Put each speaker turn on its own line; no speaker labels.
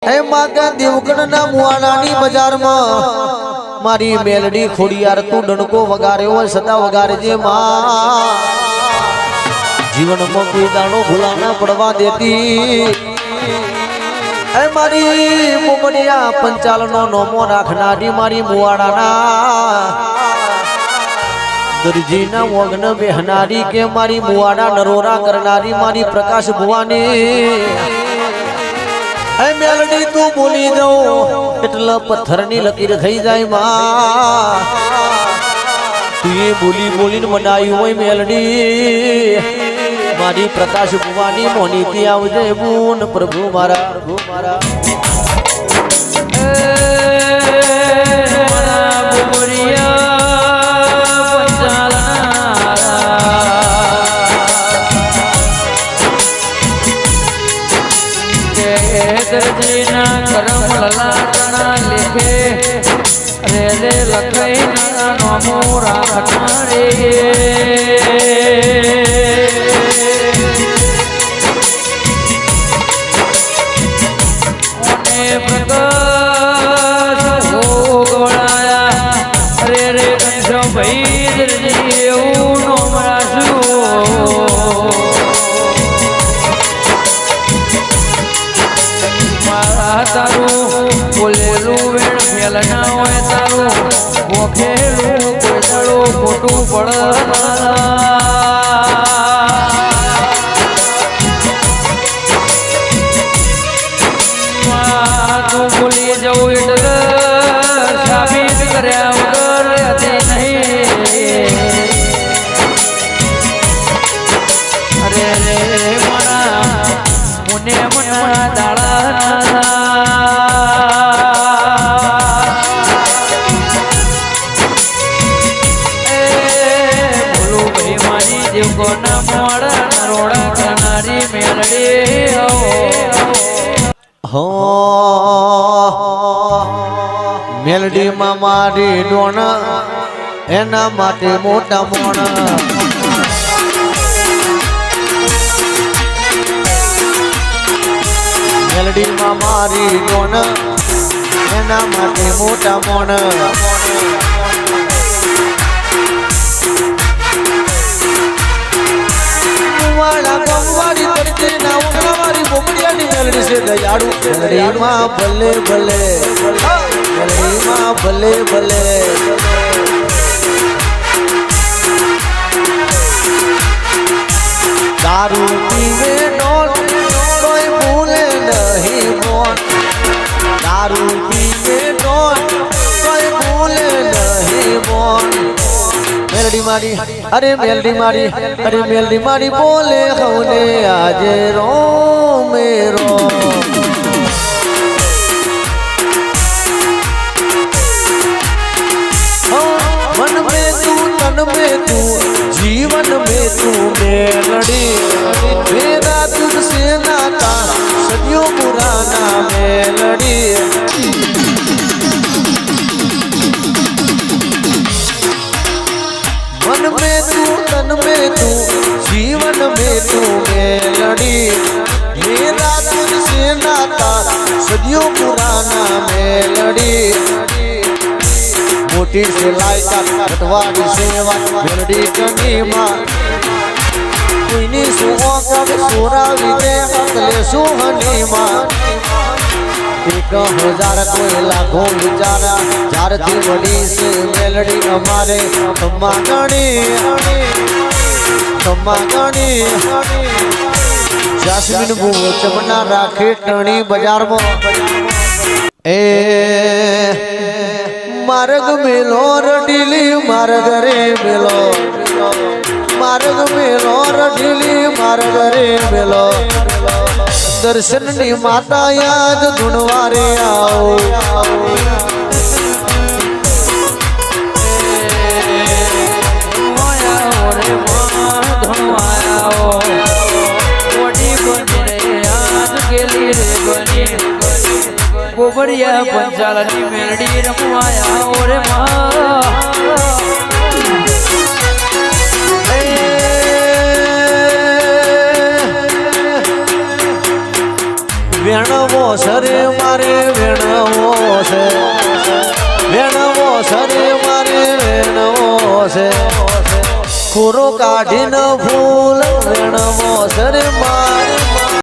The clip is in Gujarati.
હે માગા દેવગણના મુવાડાની બજારમાં મારી મેલડી ખોડિયાર તું ડણકો વગાર્યો હોય સદા વગારજે માં જીવનમાં કોઈ દાણો ભૂલાના પડવા દેતી હે મારી મુમડિયા પંચાલનો નોમો રાખનારી મારી મુવાડાના દરજીના વગ્ન બેહનારી કે મારી મુવાડા નરોરા કરનારી મારી પ્રકાશ ભુવાની હે મેલડી તું બોલી જાઉં એટલે પથ્થરની લકીર થઈ જાય માં તું એ બોલી બોલીને બનાવ્યું હોય મેલડી મારી પ્રકાશ ભુવાની મોનીથી આવજે બુન પ્રભુ મારા
કરમ લલાટના લેખે રે રે લખાઈ નમો રાખના રે ઓને પ્રકાશ ભોગવડાયા રે રે કંસો ભાઈ દરજી એવું નોમ રાખ્યું તારું બોલેલું વેણ ફેલ ના હોય તારું વખેલું કોઈ દડો ખોટું પડ તું ભૂલી જવું એટલે સાબિત કર્યા વગર હતી નહીં અરે રે મારા મુને મના દાડા કોના મોડા નરોડા કરનારી મેલડી
હો મેલડી માં મારી ડોણ એના માટે મોટા મોણ મેલડી માં મારી ડોણ એના માટે મોટા મોણ ગમવાડી કરતે ના ઉનાવારી બોમડિયાની મેલડી છે દયાળુ મેલડી માં ભલે ભલે મેલડી માં ભલે ભલે દારૂ પીવે નોટ કોઈ ભૂલે નહીં મોન દારૂ પીવે નોટ કોઈ ભૂલે નહીં મોન મેલડી મારી અરે મેલડી મારી બોલે હવને આજે રો મેરો मन में तू तन में तू जीवन में तू मेलड़ी मेरा तुझसे नाता सदियों पुराना मेलड़ी मन में तू तन में तू जीवन में तू मेलड़ी मेरा तुझसे नाता सदियों पुराना मेलड़ी मोटी सिलाई का कटवारी सेवा मेलडी कनी मां कोईनी सुओ कब सोरा विदे अकले सुहनी मां 1000 कोई लाखों विचारा झारती बड़ी से मेलडी हमारे खम्मा गणी जास्मिन बुओ चमना राखे टणी बाजार में ए मार्ग मेलो रडीली मार्ग रे मेलो मार्ग मेलो रडीली मार्ग रे मेलो दर्शन नी माता याद धुनवारे आओ गोबरिया पंचालनी मेलडी रमवाया ओरे વેણવો સરે મારે વેણવો છે વેણવો સરે મારે વેણવો છે ખોરો કાઢીને ફૂલ વેણવો સરે મારે